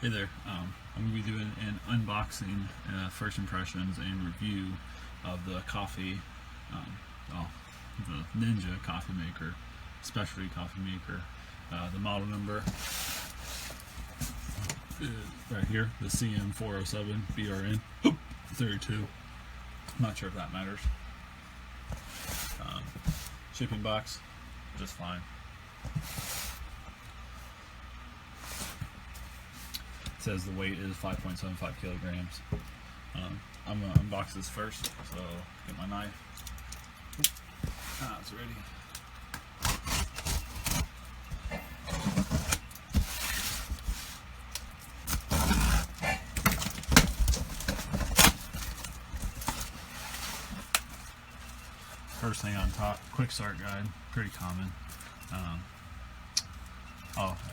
Hey there, I'm going to be doing an unboxing, first impressions, and review of the coffee, um, well, the Ninja coffee maker, specialty coffee maker. The model number is right here, the CM407BRN 32. I'm not sure if that matters. Shipping box, just fine. Says the weight is 5.75 kilograms. I'm gonna unbox this first, so get my knife. It's ready. First thing on top, quick start guide, pretty common.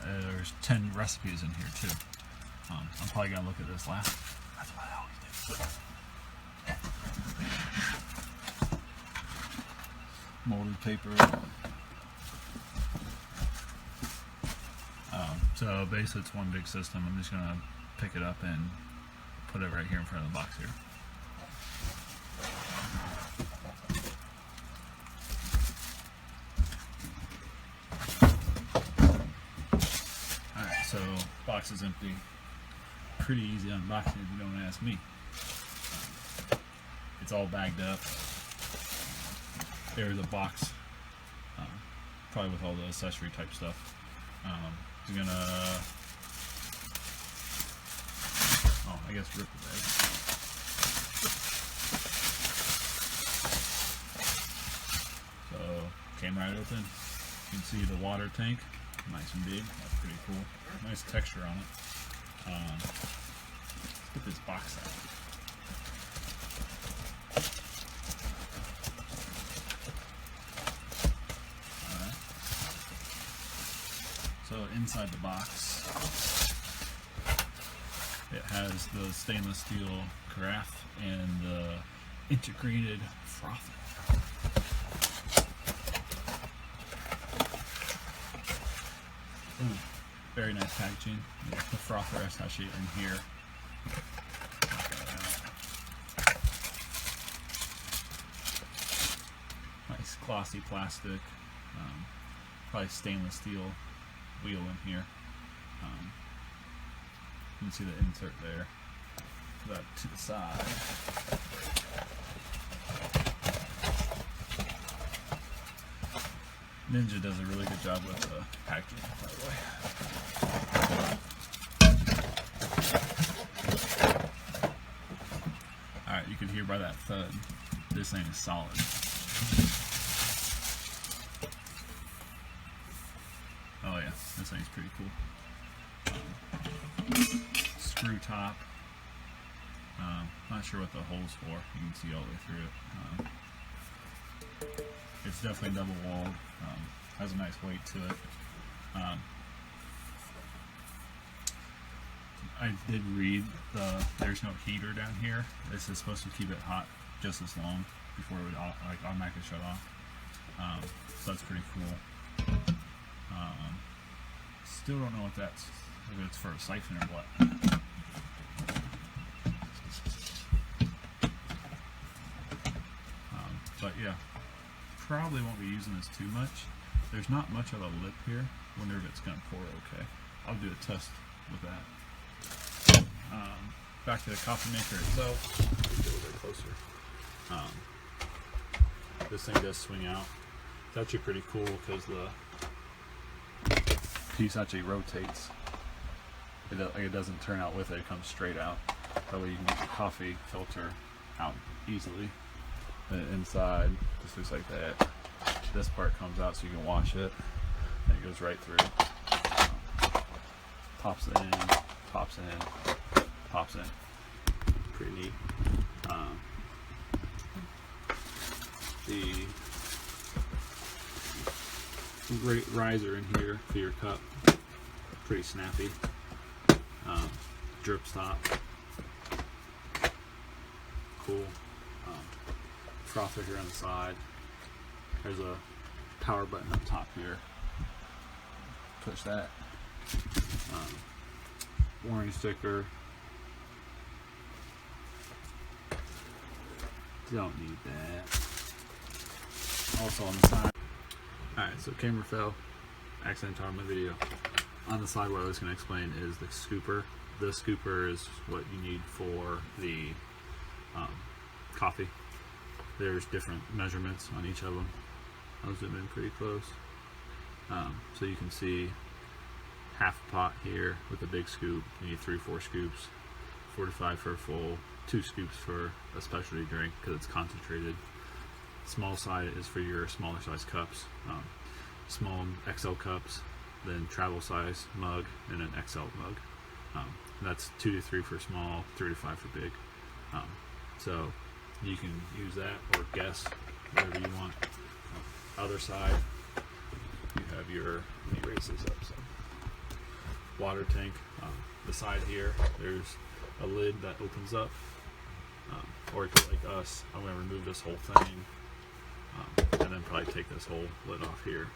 There's 10 recipes in here too. I'm probably gonna look at this last. That's what I always do. Molded paper. So basically it's one big system. I'm just gonna pick it up and put it right here in front of the box here. Alright, so box is empty. Pretty easy unboxing if you don't ask me. It's all bagged up. There's a box, probably with all the accessory type stuff. You're gonna, I guess rip the bag. So came right open. You can see the water tank, nice and big. That's pretty cool. Nice texture on it. Let's get this box out. Alright. So inside the box, it has the stainless steel carafe and the integrated frother. Ooh. Very nice packaging. The frother is actually in here. Nice glossy plastic, probably stainless steel wheel in here. You can see the insert there. Put that to the side. Ninja does a really good job with the packaging, by the way. Alright, you can hear by that thud, this thing is solid. Oh yeah, this thing's pretty cool. Screw top. Not sure what the hole's for. You can see all the way through it. It's definitely double walled. Has a nice weight to it. I did read there's no heater down here. This is supposed to keep it hot just as long before it would automatically shut off. So that's pretty cool. Still don't know what that's, if it's for a siphon or what. But yeah, probably won't be using this too much. There's not much of a lip here. Wonder if it's gonna pour okay. I'll do a test with that. Back to the coffee maker itself. Get a little bit closer. This thing does swing out. It's actually pretty cool because the piece actually rotates. It doesn't turn out with it. It comes straight out. That way you can get the coffee filter out easily. And inside, just looks like that. This part comes out so you can wash it. And it goes right through. Pops in, pops in, pops in. Pretty neat. The great riser in here for your cup. Pretty snappy. Drip stop. Cool. Frother here on the side. There's a power button up top here. Push that. warning sticker. Don't need that. Also on the side. Alright, so camera fell. Accident on my video. On the side, what I was going to explain is the scooper. The scooper is what you need for the coffee. There's different measurements on each of them. I'll zoom in pretty close. So you can see half a pot here with a big scoop. You need 3-4 scoops. 45 for a full, 2 scoops for a specialty drink because it's concentrated. Small side is for your smaller size cups. Small XL cups, then travel size mug, and an XL mug. That's 2 to 3 for small, 3 to 5 for big. So you can use that or guess whatever you want. Other side, you have your, let me raise this up, so water tank. The side here, there's a lid that opens up, or if you're like us, I'm going to remove this whole thing, and then probably take this whole lid off here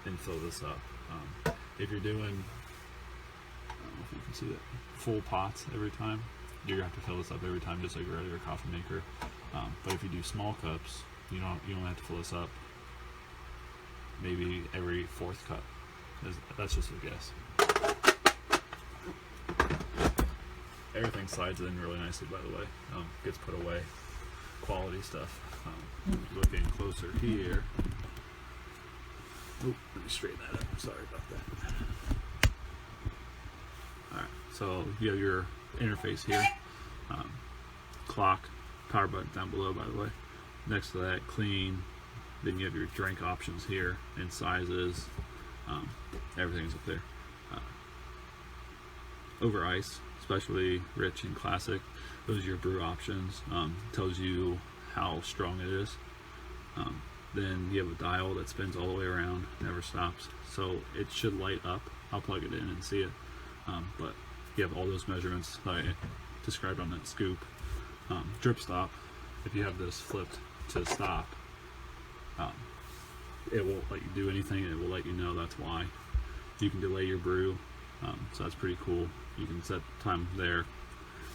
and fill this up. If you're doing, I don't know if you can see that, full pots every time, you're going to have to fill this up every time just like a regular coffee maker. But if you do small cups, you don't have to fill this up maybe every 4th cup. That's just a guess. Everything slides in really nicely, by the way. Gets put away. Quality stuff. Looking closer here. Oh, let me straighten that up. Sorry about that. Alright, so you have your interface here. Clock, power button down below, by the way. Next to that, clean. Then you have your drink options here and sizes. Everything's up there. Over ice, especially rich and classic. Those are your brew options. Tells you how strong it is. Then you have a dial that spins all the way around, never stops. So it should light up. I'll plug it in and see it. But you have all those measurements that I described on that scoop. Drip stop, if you have this flipped to stop, it won't let you do anything. It will let you know that's why. You can delay your brew, so that's pretty cool. You can set time there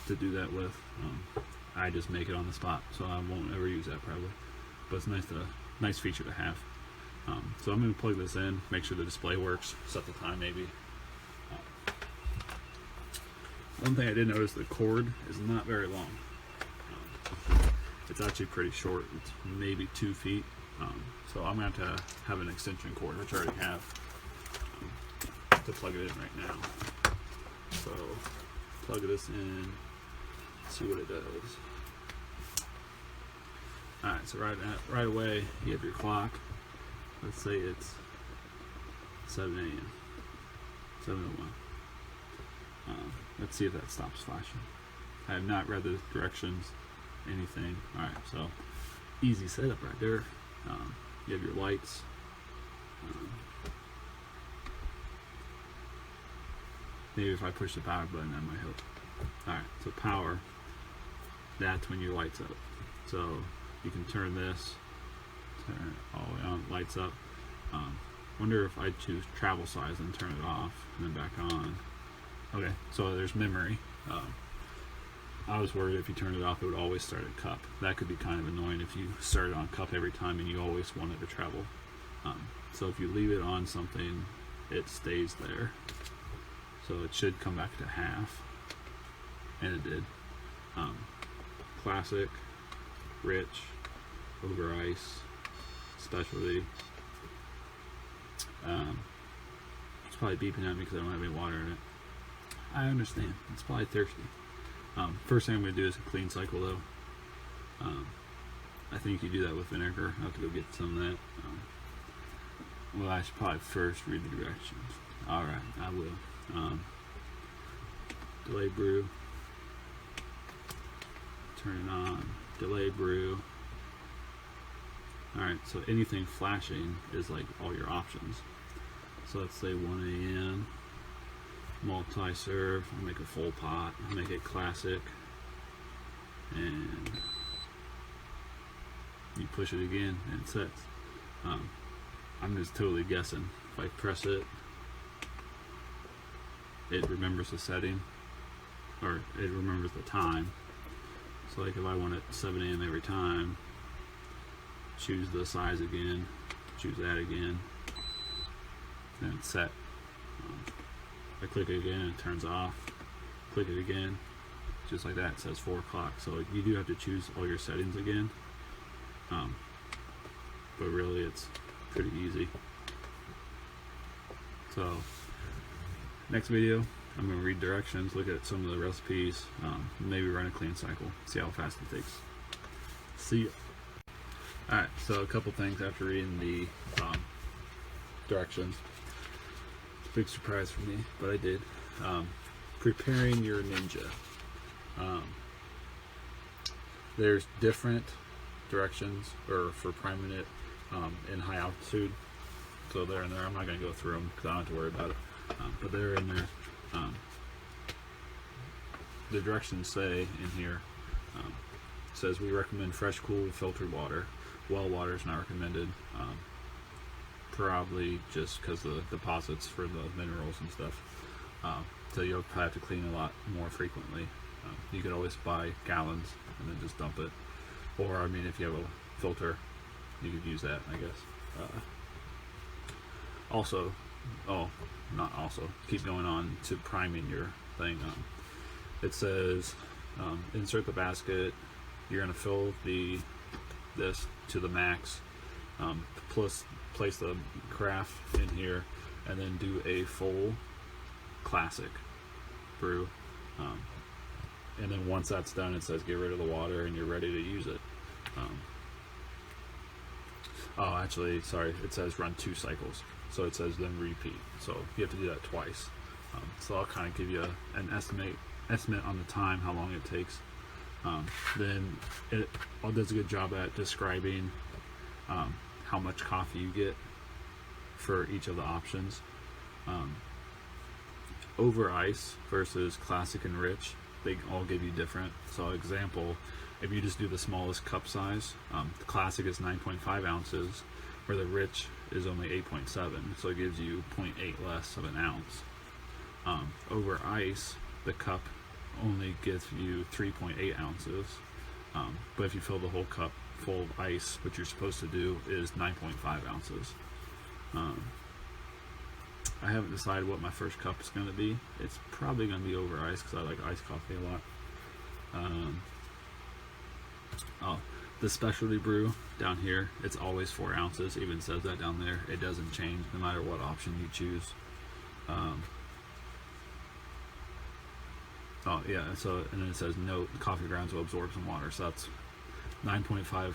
to do that with. I just make it on the spot, so I won't ever use that probably. But it's nice feature to have. So I'm going to plug this in, make sure the display works, set the time maybe. One thing I did notice, the cord is not very long. It's actually pretty short. It's maybe 2 feet. So I'm going to have an extension cord, which I already have, to plug it in right now. So plug this in, see what it does. Alright, so right away you have your clock. Let's say it's 7 a.m. 7:01. Let's see if that stops flashing. I have not read the directions, anything. Alright, so easy setup right there. You have your lights. Maybe if I push the power button, that might help. Alright, so power, that's when your lights up. So you can turn this, turn it all the way on, lights up. Wonder if I choose travel size and turn it off and then back on. Okay, so there's memory. I was worried if you turn it off, it would always start at cup. That could be kind of annoying if you start it on cup every time and you always want it to travel. So if you leave it on something, it stays there. So it should come back to half, and it did. Classic, rich, over ice, specialty. It's probably beeping at me because I don't have any water in it. I understand. It's probably thirsty. First thing I'm going to do is a clean cycle though. I think you do that with vinegar. I'll have to go get some of that. Well, I should probably first read the directions. Alright, I will. Delay brew. Turn it on. Delay brew. Alright, so anything flashing is like all your options. So let's say 1 a.m. multi-serve. I'll make a full pot. I'll make it classic. And you push it again and it sets. I'm just totally guessing. If I press it, it remembers the setting. or it remembers the time. So like if I want it 7 a.m. every time, choose the size again, choose that again, and it's set. I click it again, it turns off. Click it again, just like that, it says 4 o'clock. So you do have to choose all your settings again, but really it's pretty easy. So next video, I'm going to read directions, look at some of the recipes, maybe run a clean cycle, see how fast it takes. See ya. Alright, so a couple things after reading the directions. It's a big surprise for me, but I did. Preparing your Ninja. There's different directions for priming it in high altitude. So they're in there. I'm not going to go through them because I don't have to worry about it. But they're in there. The directions say in here, says we recommend fresh, cool, filtered water. Well water is not recommended. Probably just because of the deposits for the minerals and stuff. So you'll probably have to clean a lot more frequently. You could always buy gallons and then just dump it. Or, I mean, if you have a filter, you could use that, I guess. Keep going on to priming your thing. It says, insert the basket. You're going to fill this to the max. Place the carafe in here, and then do a full classic brew. And then once that's done, it says get rid of the water and you're ready to use it. Actually, sorry, it says run 2 cycles. So it says then repeat. So you have to do that twice. So I'll kind of give you an estimate on the time, how long it takes. Then it does a good job at describing how much coffee you get for each of the options. Over ice versus classic and rich, they all give you different. So example, if you just do the smallest cup size, the classic is 9.5 ounces, where the rich is only 8.7, so it gives you 0.8 less of an ounce. Over ice, the cup only gives you 3.8 ounces, but if you fill the whole cup full of ice, what you're supposed to do is 9.5 ounces. I haven't decided what my first cup is going to be. It's probably going to be over ice because I like iced coffee a lot. The specialty brew down here, it's always 4 ounces. It even says that down there. It doesn't change no matter what option you choose. And then it says note, coffee grounds will absorb some water. So that's 9.5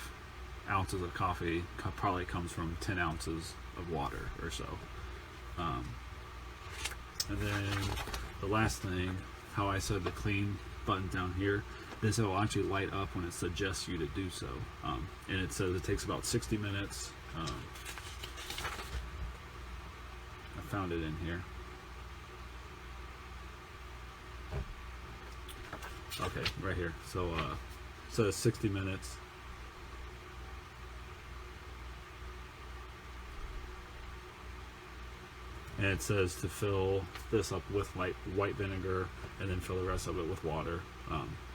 ounces of coffee probably comes from 10 ounces of water or so. And then the last thing, how I said the clean button down here, this will actually light up when it suggests you to do so. And it says it takes about 60 minutes. I found it in here. Okay, right here. So it says 60 minutes. And it says to fill this up with white vinegar and then fill the rest of it with water.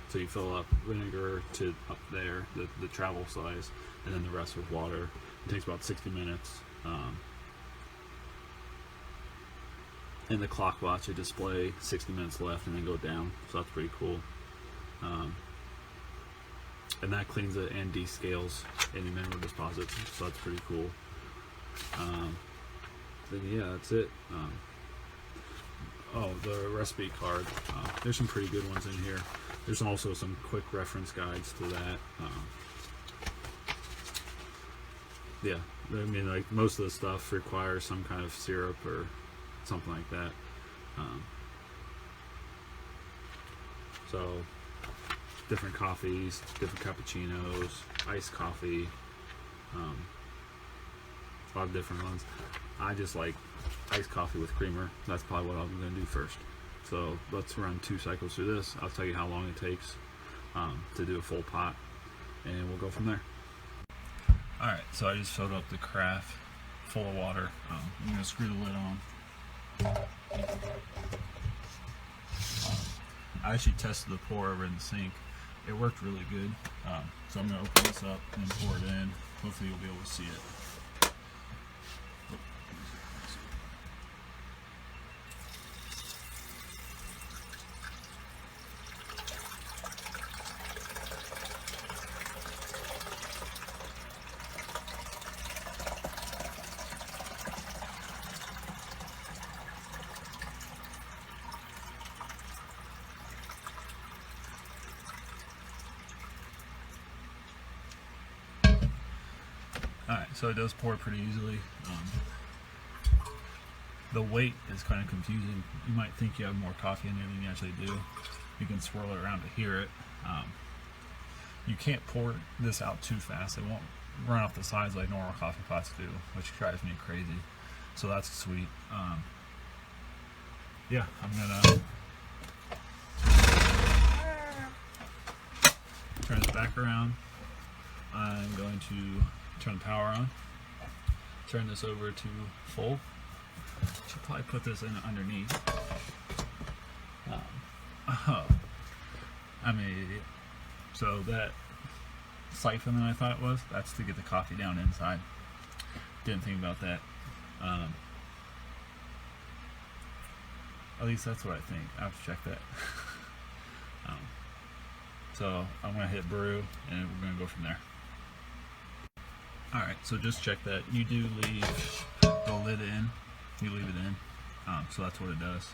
So you fill up vinegar to up there, the travel size, and then the rest with water. It takes about 60 minutes. And the clock will actually display 60 minutes left and then go down. So that's pretty cool. And that cleans it and descales any mineral deposits. So that's pretty cool. Then yeah, that's it. The recipe card. There's some pretty good ones in here. There's also some quick reference guides to that. Yeah, I mean, like most of the stuff requires some kind of syrup or something like that. So different coffees, different cappuccinos, iced coffee, a lot of different ones. I just like iced coffee with creamer. That's probably what I'm going to do first. So let's run 2 cycles through this. I'll tell you how long it takes to do a full pot, and we'll go from there. Alright, so I just filled up the carafe full of water. I'm going to screw the lid on. I actually tested the pour over in the sink. It worked really good. So I'm gonna open this up and pour it in. Hopefully you'll be able to see it. Alright, so it does pour pretty easily. The weight is kind of confusing. You might think you have more coffee in there than you actually do. You can swirl it around to hear it. You can't pour this out too fast. It won't run off the sides like normal coffee pots do, which drives me crazy. So that's sweet. Yeah, I'm gonna turn this back around. I'm going to turn the power on. Turn this over to full. Should probably put this in underneath. I'm an idiot. So that siphon that I thought it was, that's to get the coffee down inside. Didn't think about that. At least that's what I think. I have to check that. So I'm gonna hit brew and we're gonna go from there. Alright, so just check that. You do leave the lid in. You leave it in. So that's what it does.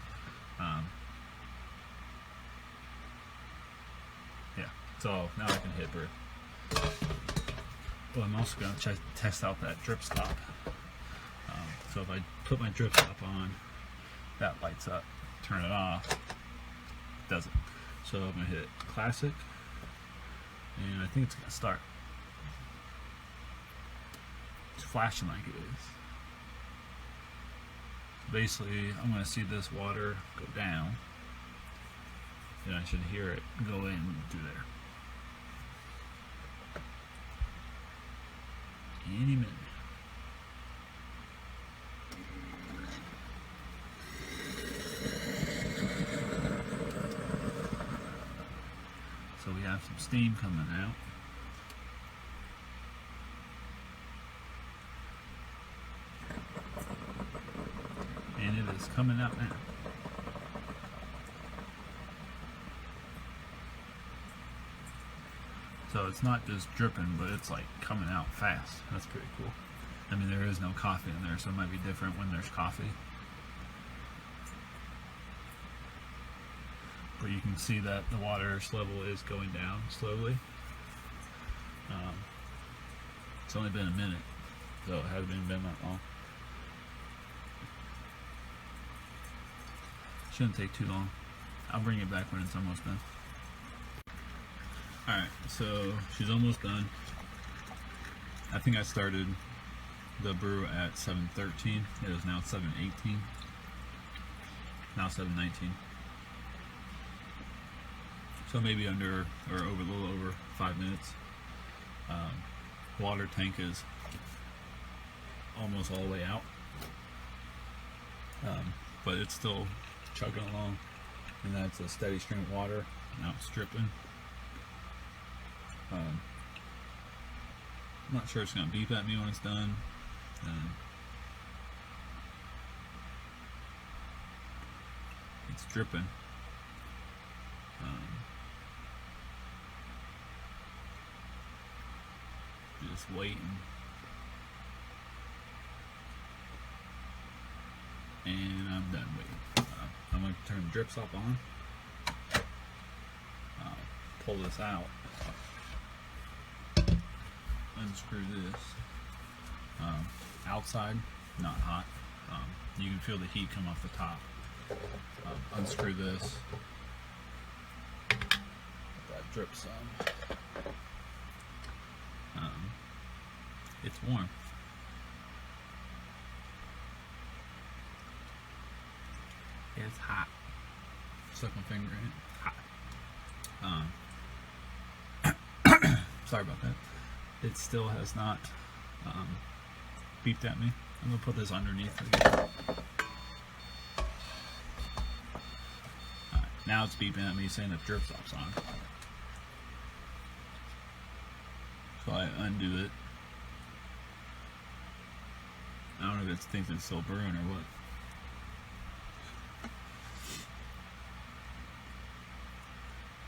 Yeah, so now I can hit brew. Well, I'm also going to test out that drip stop. So if I put my drip stop on, that lights up. Turn it off, it doesn't. So I'm going to hit classic, and I think it's going to start. It's flashing like it is. Basically, I'm going to see this water go down, and I should hear it go in through there. Any minute. So we have some steam coming out. And it is coming out now. So it's not just dripping, but it's like coming out fast. That's pretty cool. I mean, there is no coffee in there, so it might be different when there's coffee. But you can see that the water level is going down slowly. It's only been a minute, so it hasn't even been that long. Shouldn't take too long. I'll bring it back when it's almost done. Alright, so she's almost done. I think I started the brew at 7:13. It is now 7:18. Now 7:19. So maybe under or over a little over 5 minutes. Water tank is almost all the way out, but it's still chugging along, and that's a steady stream of water. Now it's dripping. I'm not sure it's going to beep at me when it's done. It's dripping. Just waiting. And I'm done waiting. I'm going to turn the drip stop on. Pull this out. Unscrew this. Outside, not hot. You can feel the heat come off the top. Unscrew this. That drip some. It's warm. It's hot. Stuck my finger in it. Hot. Sorry about that. It still has not beeped at me. I'm gonna put this underneath again. Alright, Now it's beeping at me saying the drip stop's on. So I undo it. I don't know if it thinks it's still brewing or what.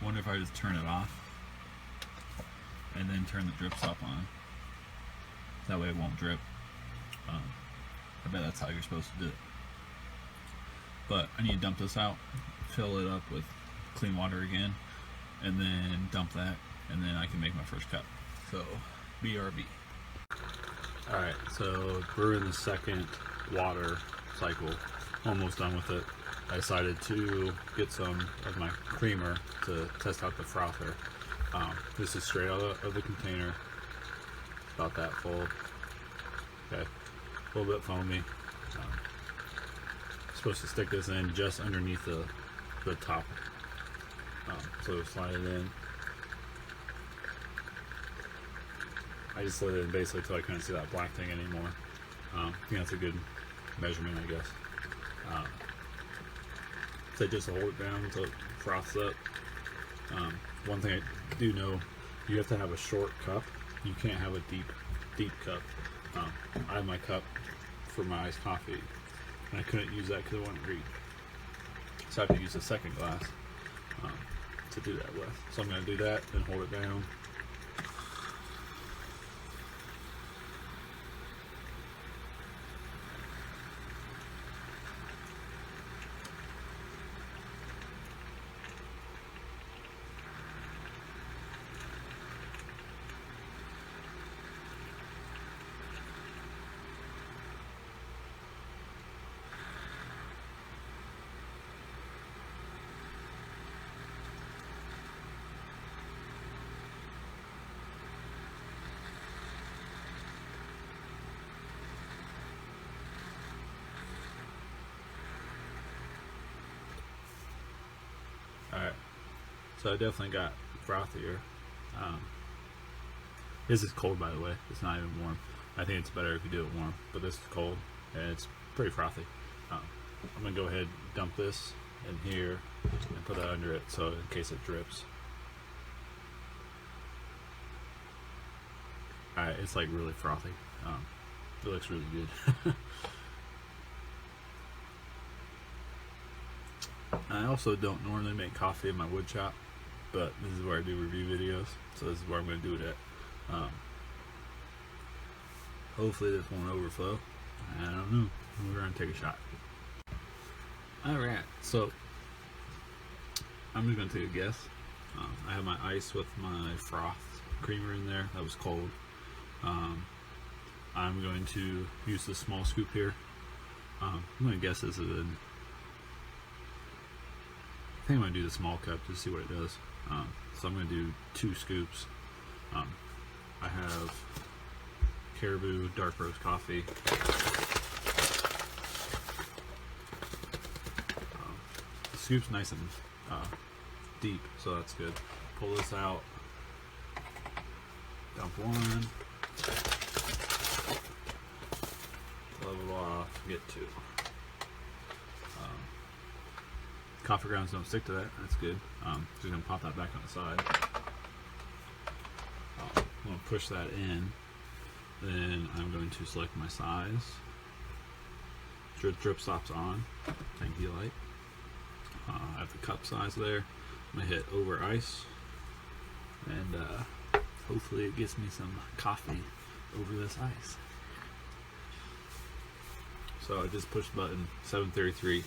Wonder if I just turn it off and then turn the drip stop on. That way it won't drip. I bet that's how you're supposed to do it. But I need to dump this out, fill it up with clean water again, and then dump that, and then I can make my first cup. So, BRB. Alright, so brewing the second water cycle, almost done with it. I decided to get some of my creamer to test out the frother. This is straight out of the container, about that full. Okay, a little bit foamy. Supposed to stick this in just underneath the top. So slide it in. I just slid it in basically until I couldn't see that black thing anymore. I think that's a good measurement, I guess. So just hold it down until it froths up. One thing I do know, you have to have a short cup. You can't have a deep cup. I have my cup for my iced coffee, and I couldn't use that because it wouldn't read. So I have to use a second glass to do that with. So I'm going to do that, then hold it down. Alright, so I definitely got frothier. This is cold, by the way. It's not even warm. I think it's better if you do it warm, but this is cold and it's pretty frothy. I'm going to go ahead and dump this in here and put that under it so in case it drips. Alright, it's like really frothy. It looks really good. I also don't normally make coffee in my wood shop, but this is where I do review videos, so this is where I'm going to do it at. Hopefully this won't overflow. I don't know. We're going to take a shot. Alright, so I'm just going to take a guess. I have my ice with my froth creamer in there. That was cold. I'm going to use this small scoop here. I'm going to guess this is a... I think I'm going to do the small cup to see what it does. So I'm going to do 2 scoops. I have Caribou dark roast coffee. The scoop's nice and deep, so that's good. Pull this out. Dump 1. Level off. Get 2. Coffee grounds don't stick to that. That's good. Just gonna pop that back on the side. I'm gonna push that in. Then I'm going to select my size. Drip stops on. Thank you, light. I have the cup size there. I'm gonna hit over ice, and hopefully it gets me some coffee over this ice. So I just pushed button 733.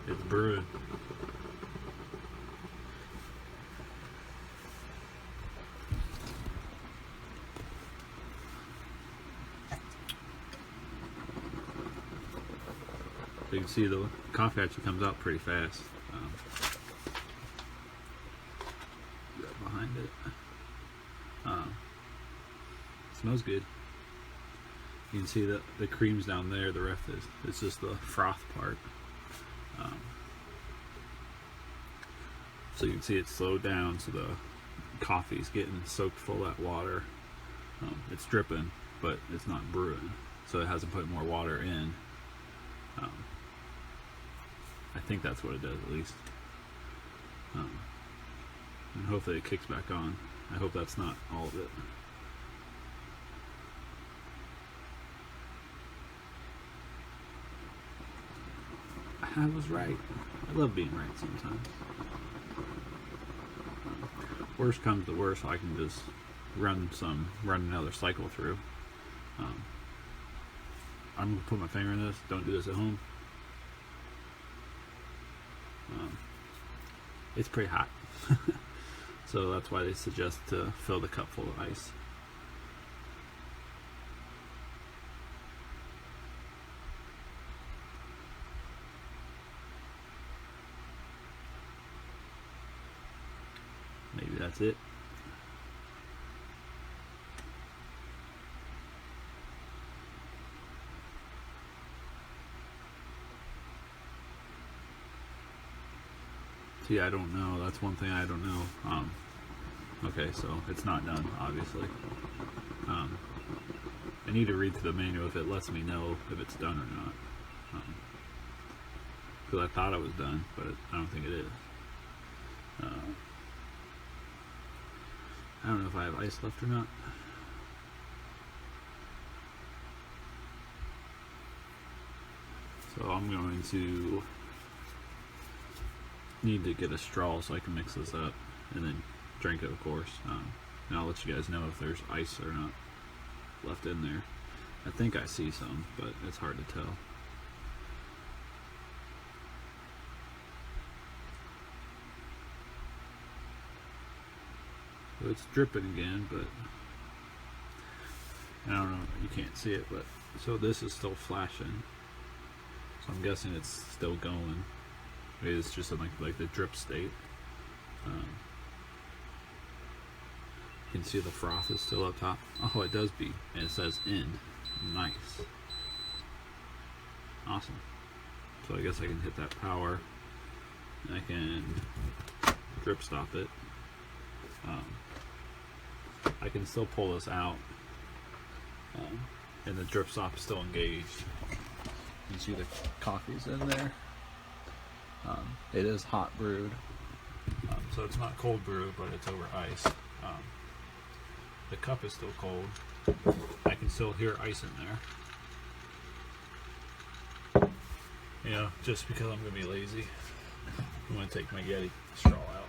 It's brewing. So you can see the coffee actually comes out pretty fast. Behind it. Smells good. You can see that the cream's down there, the rest is it's just the froth part. So you can see it slowed down, so the coffee's getting soaked full of that water. It's dripping, but it's not brewing, so it hasn't put more water in. think that's what it does, at least. And hopefully it kicks back on. I hope that's not all of it. I was right. I love being right sometimes. Worst comes to worst, I can just run another cycle through. I'm gonna put my finger in this. Don't do this at home. It's pretty hot. So that's why they suggest to fill the cup full of ice. Maybe that's it. See, I don't know. That's one thing I don't know. Okay, so it's not done, obviously. I need to read through the manual if it lets me know if it's done or not. Because I thought it was done, but I don't think it is. I don't know if I have ice left or not. So I'm going to need to get a straw so I can mix this up and then drink it, of course. And I'll let you guys know if there's ice or not left in there. I think I see some, but it's hard to tell. So it's dripping again, but I don't know, you can't see it, but so this is still flashing. So I'm guessing it's still going. Maybe it's just in like the drip state. You can see the froth is still up top. Oh, it does beep, and it says end. Nice. Awesome. So I guess I can hit that power. And I can drip stop it. I can still pull this out. And the drip stop is still engaged. You can see the coffee's in there. It is hot brewed. So it's not cold brewed, but it's over ice. The cup is still cold. I can still hear ice in there. You know, just because I'm going to be lazy, I'm going to take my Yeti straw out.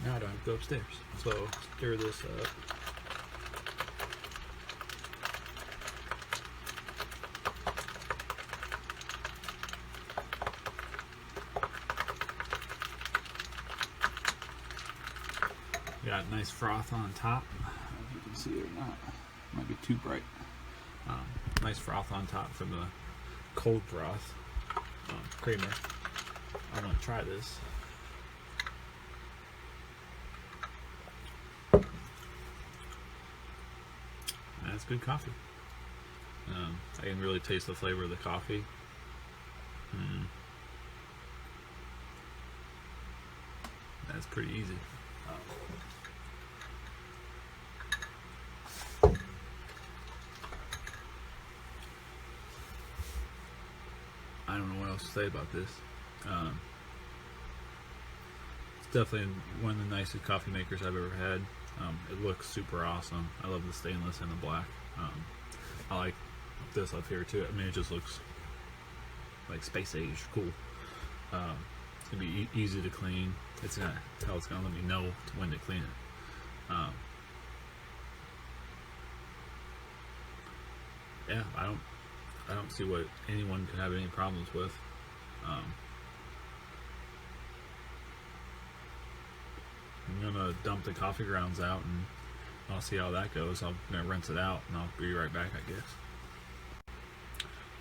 Now I don't have to go upstairs. So stir this up. Got nice froth on top. I don't know if you can see it or not. Might be too bright. Nice froth on top from the cold broth creamer. I'm gonna try this. That's good coffee. I can really taste the flavor of the coffee. That's pretty easy. I don't know what else to say about this. It's definitely one of the nicest coffee makers I've ever had. It looks super awesome. I love the stainless and the black. I like this up here too. I mean, it just looks like space age. Cool. It's gonna be easy to clean. It's gonna let me know when to clean it. Yeah, I don't see what anyone could have any problems with. I'm gonna dump the coffee grounds out and I'll see how that goes. I'm gonna rinse it out and I'll be right back, I guess.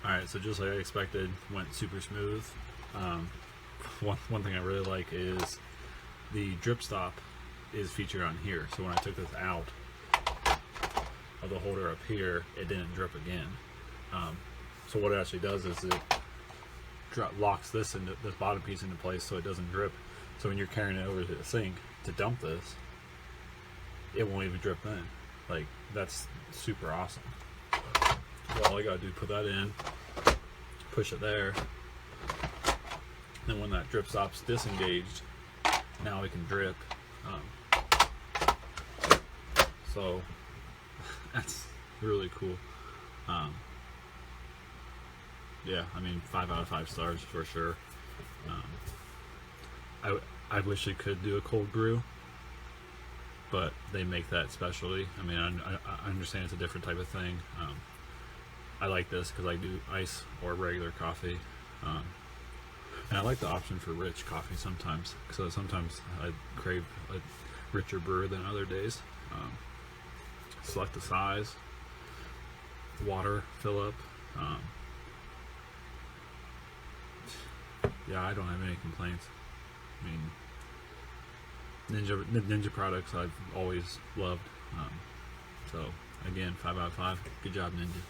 Alright, so just like I expected, went super smooth. One thing I really like is the drip stop is featured on here. So when I took this out of the holder up here, it didn't drip again. So what it actually does is it locks this bottom piece into place so it doesn't drip. So when you're carrying it over to the sink to dump this, it won't even drip then. Like, that's super awesome. So all I gotta do is put that in, push it there. Then when that drip stops disengaged, now we can drip. So that's really cool. Yeah, I mean, 5 out of 5 stars for sure. I wish it could do a cold brew, but they make that specialty. I mean, I understand it's a different type of thing. I like this because I do ice or regular coffee. And I like the option for rich coffee sometimes. So sometimes I crave a richer brew than other days. Select the size, water, fill up. Yeah, I don't have any complaints. I mean, Ninja products I've always loved. So again, 5 out of 5. Good job, Ninja.